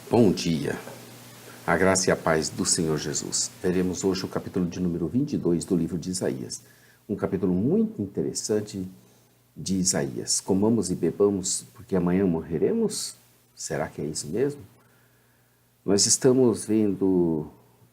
Bom dia, a graça e a paz do Senhor Jesus. Veremos hoje o capítulo de número 22 do livro de Isaías. Um capítulo muito interessante de Isaías. Comamos e bebamos, porque amanhã morreremos? Será que é isso mesmo? Nós estamos vendo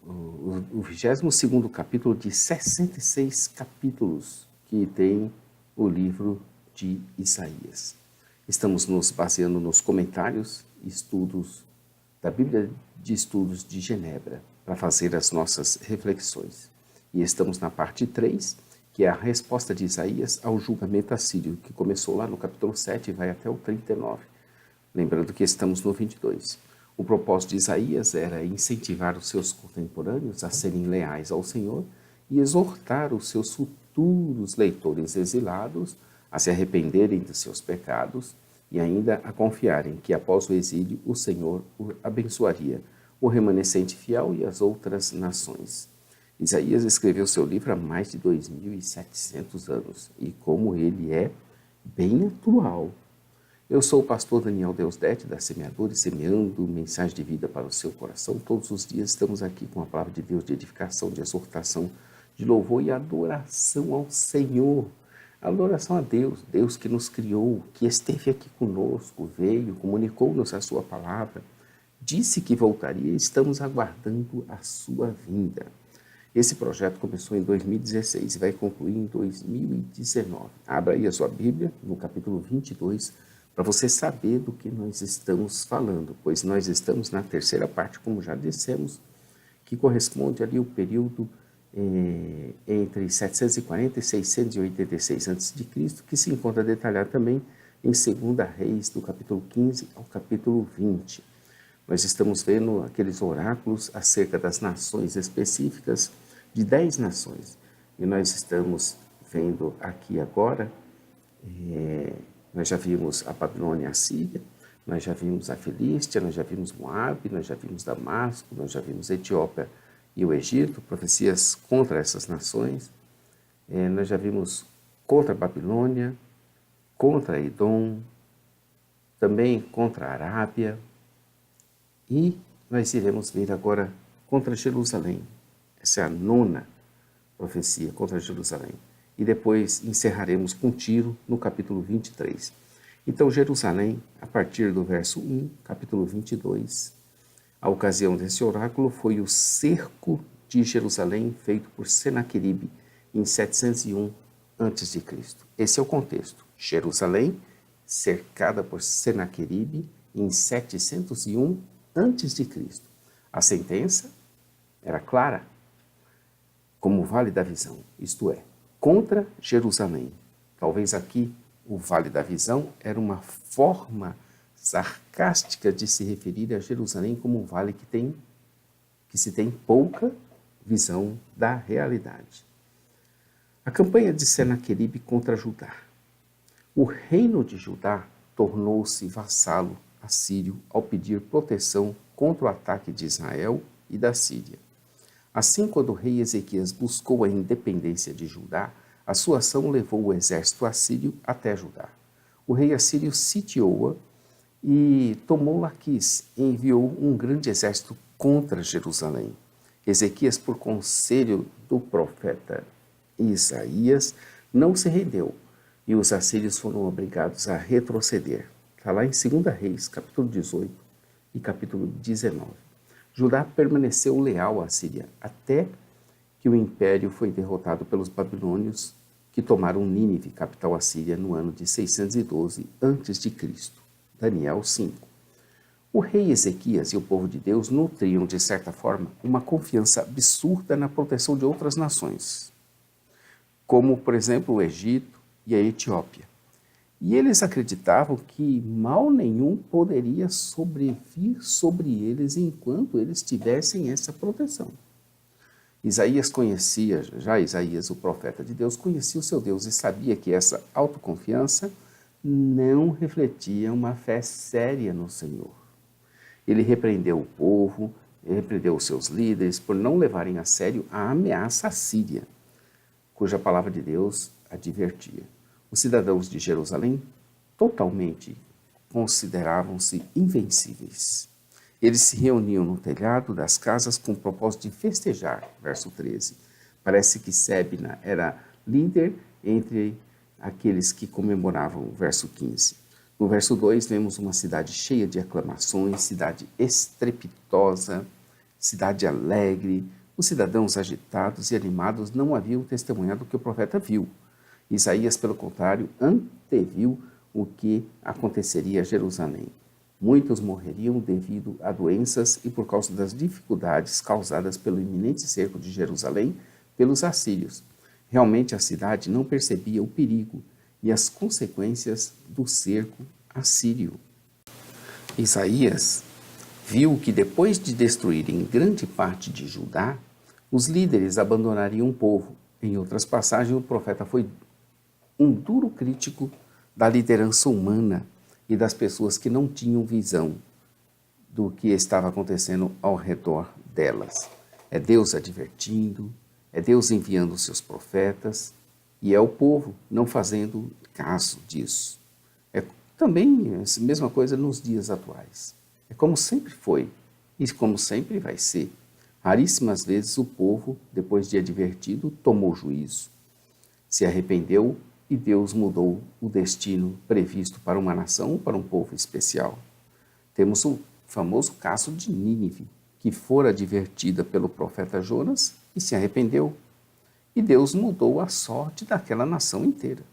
o 22º capítulo de 66 capítulos que tem o livro de Isaías. Estamos nos baseando nos comentários e estudos da Bíblia de Estudos de Genebra para fazer as nossas reflexões. E estamos na parte 3, que é a resposta de Isaías ao julgamento assírio, que começou lá no capítulo 7 e vai até o 39. Lembrando que estamos no 22. O propósito de Isaías era incentivar os seus contemporâneos a serem leais ao Senhor e exortar os seus futuros leitores exilados a se arrependerem dos seus pecados e ainda a confiarem que após o exílio o Senhor abençoaria o remanescente fiel e as outras nações. Isaías escreveu seu livro há mais de 2.700 anos e como ele é bem atual. Eu sou o pastor Daniel Deusdete, da Semeadora, e semeando mensagem de vida para o seu coração. Todos os dias estamos aqui com a palavra de Deus de edificação, de exortação, de louvor e adoração ao Senhor. Adoração a Deus, Deus que nos criou, que esteve aqui conosco, veio, comunicou-nos a sua palavra, disse que voltaria e estamos aguardando a sua vinda. Esse projeto começou em 2016 e vai concluir em 2019. Abra aí a sua Bíblia, no capítulo 22, para você saber do que nós estamos falando, pois nós estamos na terceira parte, como já dissemos, que corresponde ali ao período entre 740 e 686 a.C., que se encontra detalhado também em 2 Reis, do capítulo 15 ao capítulo 20. Nós estamos vendo aqueles oráculos acerca das nações específicas, de 10 nações. E nós estamos vendo aqui agora, nós já vimos a Babilônia e a Síria, nós já vimos a Filístia, nós já vimos Moabe, nós já vimos Damasco, nós já vimos a Etiópia e o Egito, profecias contra essas nações. Nós já vimos contra a Babilônia, contra Edom, também contra a Arábia, e nós iremos ver agora contra Jerusalém. Essa é a 9ª profecia contra Jerusalém. E depois encerraremos com Tiro no capítulo 23. Então, Jerusalém, a partir do verso 1, capítulo 22, a ocasião desse oráculo foi o cerco de Jerusalém feito por Senaqueribe em 701 a.C. Esse é o contexto. Jerusalém cercada por Senaqueribe em 701 a.C. A sentença era clara, como o Vale da Visão, isto é, contra Jerusalém. Talvez aqui o Vale da Visão era uma forma sarcástica de se referir a Jerusalém como um vale que se tem pouca visão da realidade. A campanha de Senaqueribe contra Judá. O reino de Judá tornou-se vassalo assírio ao pedir proteção contra o ataque de Israel e da Síria. Assim, quando o rei Ezequias buscou a independência de Judá, a sua ação levou o exército assírio até Judá. O rei assírio sitiou-a e tomou Laquis e enviou um grande exército contra Jerusalém. Ezequias, por conselho do profeta Isaías, não se rendeu e os assírios foram obrigados a retroceder. Está lá em 2 Reis, capítulo 18 e capítulo 19. Judá permaneceu leal à Síria até que o império foi derrotado pelos babilônios, que tomaram Nínive, capital assíria, no ano de 612 a.C. Daniel 5. O rei Ezequias e o povo de Deus nutriam, de certa forma, uma confiança absurda na proteção de outras nações, como, por exemplo, o Egito e a Etiópia. E eles acreditavam que mal nenhum poderia sobrevir sobre eles enquanto eles tivessem essa proteção. Isaías, o profeta de Deus, conhecia o seu Deus e sabia que essa autoconfiança não refletia uma fé séria no Senhor. Ele repreendeu o povo, repreendeu os seus líderes por não levarem a sério a ameaça assíria, cuja palavra de Deus advertia. Os cidadãos de Jerusalém totalmente consideravam-se invencíveis. Eles se reuniam no telhado das casas com o propósito de festejar, verso 13. Parece que Sebna era líder entre aqueles que comemoravam, verso 15. No verso 2, vemos uma cidade cheia de aclamações, cidade estrepitosa, cidade alegre. Os cidadãos agitados e animados não haviam testemunhado o que o profeta viu. Isaías, pelo contrário, anteviu o que aconteceria a Jerusalém. Muitos morreriam devido a doenças e por causa das dificuldades causadas pelo iminente cerco de Jerusalém pelos assírios. Realmente a cidade não percebia o perigo e as consequências do cerco assírio. Isaías viu que depois de destruírem grande parte de Judá, os líderes abandonariam o povo. Em outras passagens, o profeta foi um duro crítico da liderança humana e das pessoas que não tinham visão do que estava acontecendo ao redor delas. É Deus advertindo, é Deus enviando seus profetas e é o povo não fazendo caso disso. É também a mesma coisa nos dias atuais. É como sempre foi e como sempre vai ser. Raríssimas vezes o povo, depois de advertido, tomou juízo, se arrependeu e Deus mudou o destino previsto para uma nação ou para um povo especial. Temos o famoso caso de Nínive, que fora advertida pelo profeta Jonas e se arrependeu. E Deus mudou a sorte daquela nação inteira.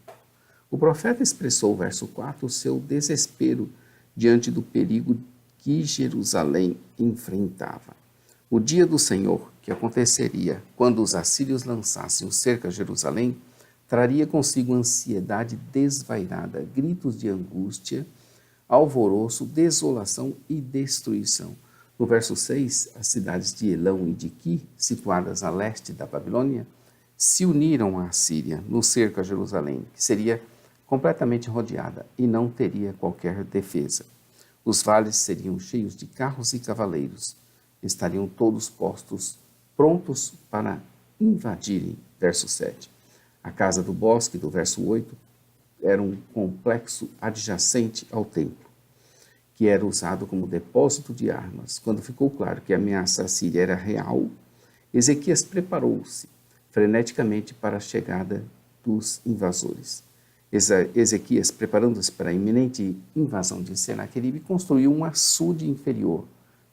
O profeta expressou, verso 4, o seu desespero diante do perigo que Jerusalém enfrentava. O dia do Senhor, que aconteceria quando os assírios lançassem o cerco a Jerusalém, traria consigo ansiedade desvairada, gritos de angústia, alvoroço, desolação e destruição. No verso 6, as cidades de Elão e de Qui, situadas a leste da Babilônia, se uniram à Síria no cerco a Jerusalém, que seria completamente rodeada e não teria qualquer defesa. Os vales seriam cheios de carros e cavaleiros, estariam todos postos, prontos para invadirem. Verso 7. A casa do bosque, do verso 8, era um complexo adjacente ao templo, que era usado como depósito de armas. Quando ficou claro que a ameaça assíria era real, Ezequias preparou-se freneticamente para a chegada dos invasores. Ezequias, preparando-se para a iminente invasão de Senaqueribe, construiu um açude inferior,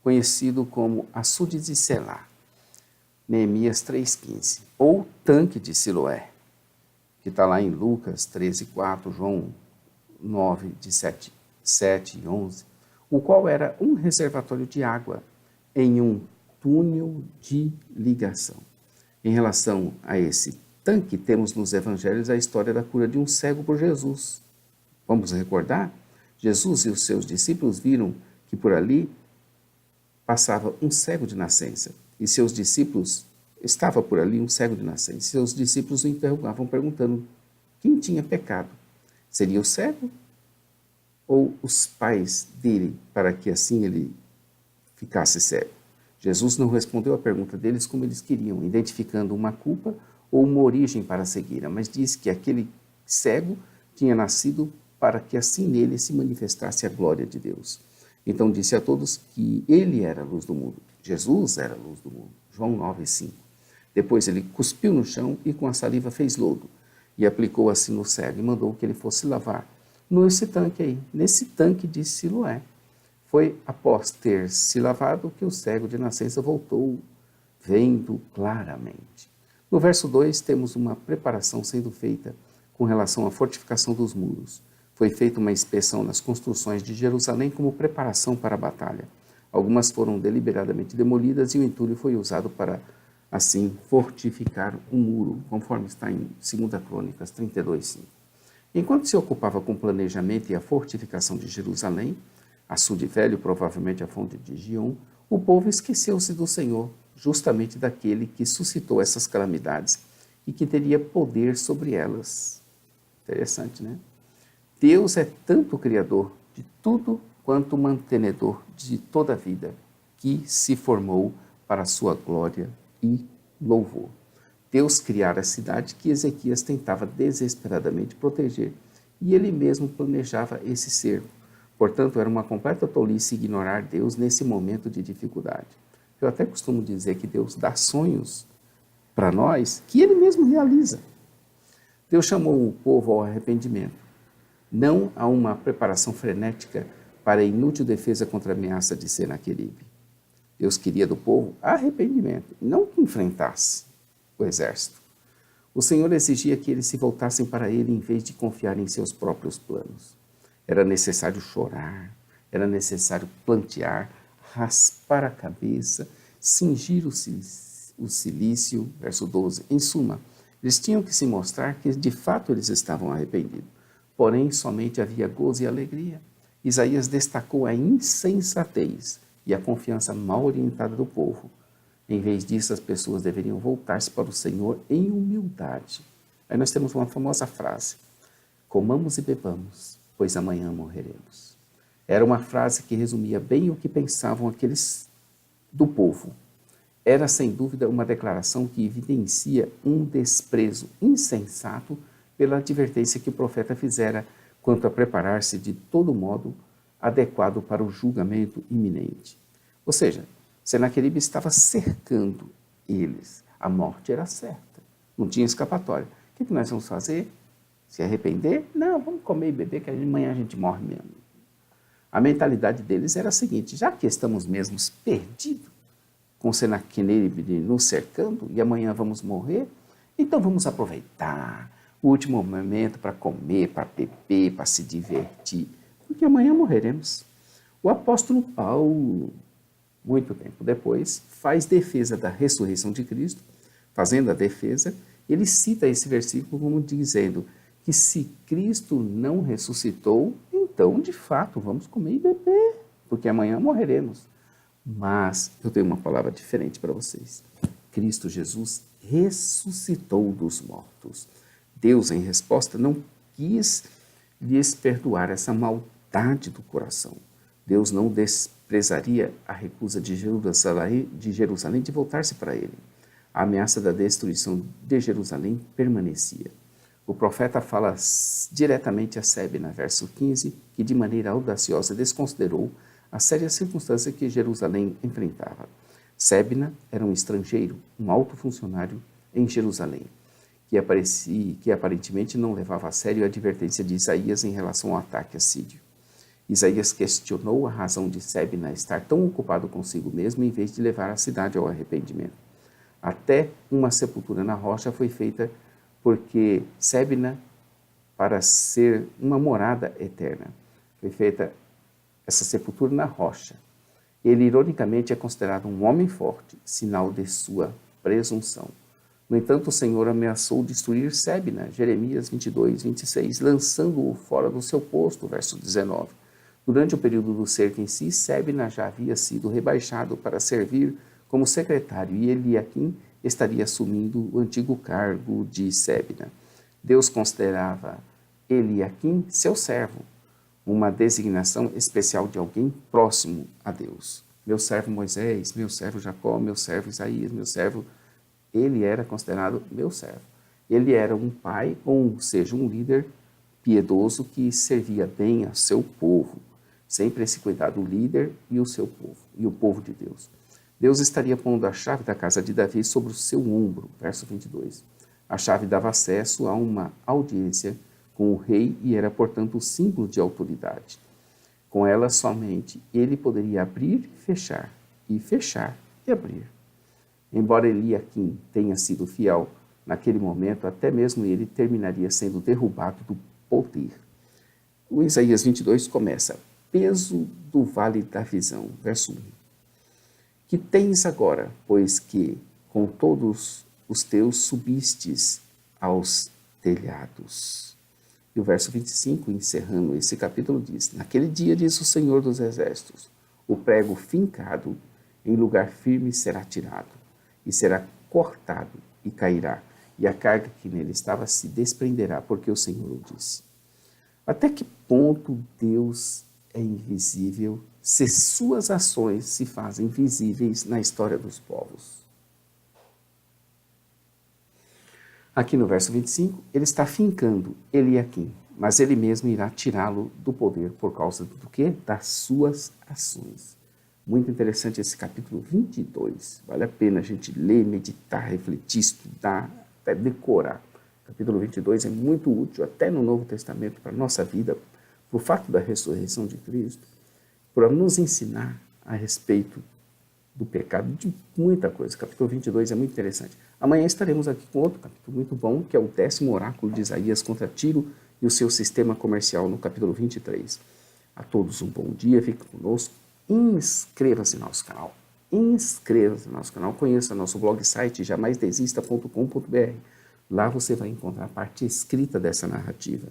conhecido como açude de Selá, Neemias 3,15, ou tanque de Siloé, que está lá em Lucas 13,4, João 9, de 7 e 11, o qual era um reservatório de água em um túnel de ligação. Em relação a esse tanque, temos nos evangelhos a história da cura de um cego por Jesus. Vamos recordar? Jesus e os seus discípulos viram que por ali passava um cego de nascença, e seus discípulos, estava por ali um cego de nascença, e seus discípulos o interrogavam perguntando quem tinha pecado, seria o cego ou os pais dele, para que assim ele ficasse cego? Jesus não respondeu à pergunta deles como eles queriam, identificando uma culpa ou uma origem para a cegueira, mas disse que aquele cego tinha nascido para que assim nele se manifestasse a glória de Deus. Então disse a todos que ele era a luz do mundo. Jesus era a luz do mundo. João 9,5. Depois ele cuspiu no chão e com a saliva fez lodo e aplicou assim no cego e mandou que ele fosse lavar nesse tanque aí, nesse tanque de Siloé. Foi após ter se lavado que o cego de nascença voltou, vendo claramente. No verso 2 temos uma preparação sendo feita com relação à fortificação dos muros. Foi feita uma inspeção nas construções de Jerusalém como preparação para a batalha. Algumas foram deliberadamente demolidas e o entulho foi usado para, assim, fortificar o muro, conforme está em 2 Crônicas 32:5. Enquanto se ocupava com o planejamento e a fortificação de Jerusalém, açude velho, provavelmente a fonte de Gion, o povo esqueceu-se do Senhor, justamente daquele que suscitou essas calamidades e que teria poder sobre elas. Interessante, né? Deus é tanto Criador de tudo quanto mantenedor de toda a vida, que se formou para a sua glória e louvor. Deus criara a cidade que Ezequias tentava desesperadamente proteger, e ele mesmo planejava esse cerco. Portanto, era uma completa tolice ignorar Deus nesse momento de dificuldade. Eu até costumo dizer que Deus dá sonhos para nós que Ele mesmo realiza. Deus chamou o povo ao arrependimento, não a uma preparação frenética para a inútil defesa contra a ameaça de Senaqueribe. Deus queria do povo arrependimento, não que enfrentasse o exército. O Senhor exigia que eles se voltassem para Ele em vez de confiar em seus próprios planos. Era necessário chorar, era necessário plantear, raspar a cabeça, cingir o cilício, verso 12. Em suma, eles tinham que se mostrar que de fato eles estavam arrependidos. Porém, somente havia gozo e alegria. Isaías destacou a insensatez e a confiança mal orientada do povo. Em vez disso, as pessoas deveriam voltar-se para o Senhor em humildade. Aí nós temos uma famosa frase: comamos e bebamos, pois amanhã morreremos. Era uma frase que resumia bem o que pensavam aqueles do povo. Era, sem dúvida, uma declaração que evidencia um desprezo insensato pela advertência que o profeta fizera quanto a preparar-se de todo modo adequado para o julgamento iminente. Ou seja, Senaqueribe estava cercando eles. A morte era certa, não tinha escapatória. O que nós vamos fazer? Se arrepender? Não, vamos comer e beber, que amanhã a gente morre mesmo. A mentalidade deles era a seguinte: já que estamos mesmo perdidos, com Senaqueribe nos cercando, e amanhã vamos morrer, então vamos aproveitar o último momento para comer, para beber, para se divertir, porque amanhã morreremos. O apóstolo Paulo, muito tempo depois, faz defesa da ressurreição de Cristo. Fazendo a defesa, ele cita esse versículo como dizendo que se Cristo não ressuscitou, então, de fato, vamos comer e beber, porque amanhã morreremos. Mas eu tenho uma palavra diferente para vocês. Cristo Jesus ressuscitou dos mortos. Deus, em resposta, não quis lhes perdoar essa maldade do coração. Deus não desprezaria a recusa de Jerusalém de voltar-se para ele. A ameaça da destruição de Jerusalém permanecia. O profeta fala diretamente a Sebna, verso 15, que de maneira audaciosa desconsiderou a séria circunstância que Jerusalém enfrentava. Sebna era um estrangeiro, um alto funcionário em Jerusalém, que aparentemente não levava a sério a advertência de Isaías em relação ao ataque assírio. Isaías questionou a razão de Sebna estar tão ocupado consigo mesmo em vez de levar a cidade ao arrependimento. Até uma sepultura na rocha foi feita porque Sebna, para ser uma morada eterna, foi feita essa sepultura na rocha. Ele, ironicamente, é considerado um homem forte, sinal de sua presunção. No entanto, o Senhor ameaçou destruir Sebna, Jeremias 22, 26, lançando-o fora do seu posto, verso 19. Durante o período do cerco em si, Sebna já havia sido rebaixado para servir como secretário e Eliaquim estaria assumindo o antigo cargo de Sebna. Deus considerava Eliaquim seu servo, uma designação especial de alguém próximo a Deus. Meu servo Moisés, meu servo Jacó, meu servo Isaías, meu servo... Ele era considerado meu servo. Ele era um pai, ou seja, um líder piedoso que servia bem a seu povo. Sempre esse cuidado, o líder e o seu povo, e o povo de Deus. Deus estaria pondo a chave da casa de Davi sobre o seu ombro, verso 22. A chave dava acesso a uma audiência com o rei e era, portanto, o símbolo de autoridade. Com ela somente ele poderia abrir e fechar e abrir. Embora Eliaquim tenha sido fiel, naquele momento até mesmo ele terminaria sendo derrubado do poder. O Isaías 22 começa: peso do vale da visão, verso 1. Que tens agora, pois que com todos os teus subistes aos telhados. E o verso 25, encerrando esse capítulo, diz: naquele dia, diz o Senhor dos Exércitos, o prego fincado em lugar firme será tirado, e será cortado e cairá, e a carga que nele estava se desprenderá, porque o Senhor o disse. Até que ponto Deus é invisível se suas ações se fazem visíveis na história dos povos? Aqui no verso 25, ele está fincando Eliaquim. mas ele mesmo irá tirá-lo do poder por causa do quê? Das suas ações. Muito interessante esse capítulo 22. Vale a pena a gente ler, meditar, refletir, estudar, até decorar. O capítulo 22 é muito útil até no Novo Testamento para a nossa vida, por fato da ressurreição de Cristo, para nos ensinar a respeito do pecado, de muita coisa. O capítulo 22 é muito interessante. Amanhã estaremos aqui com outro capítulo muito bom, que é o 10º oráculo de Isaías contra Tiro e o seu sistema comercial, no capítulo 23. A todos um bom dia, fique conosco, inscreva-se no nosso canal. Inscreva-se no nosso canal, conheça nosso blog site jamaisdesista.com.br. Lá você vai encontrar a parte escrita dessa narrativa.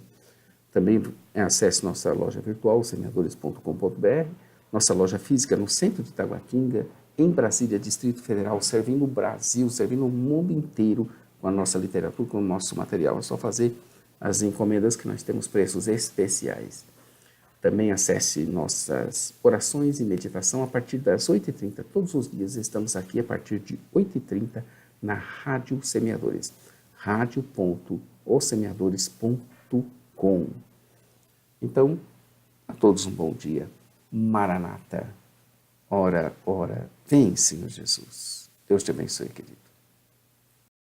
Também acesse nossa loja virtual, semeadores.com.br, nossa loja física no centro de Taguatinga, em Brasília, Distrito Federal, servindo o Brasil, servindo o mundo inteiro com a nossa literatura, com o nosso material. É só fazer as encomendas que nós temos preços especiais. Também acesse nossas orações e meditação a partir das 8h30. Todos os dias estamos aqui a partir de 8h30 na Rádio Semeadores. radio.osemeadores.com. Então, a todos um bom dia. Maranata. Ora, ora, vem, Senhor Jesus. Deus te abençoe, querido.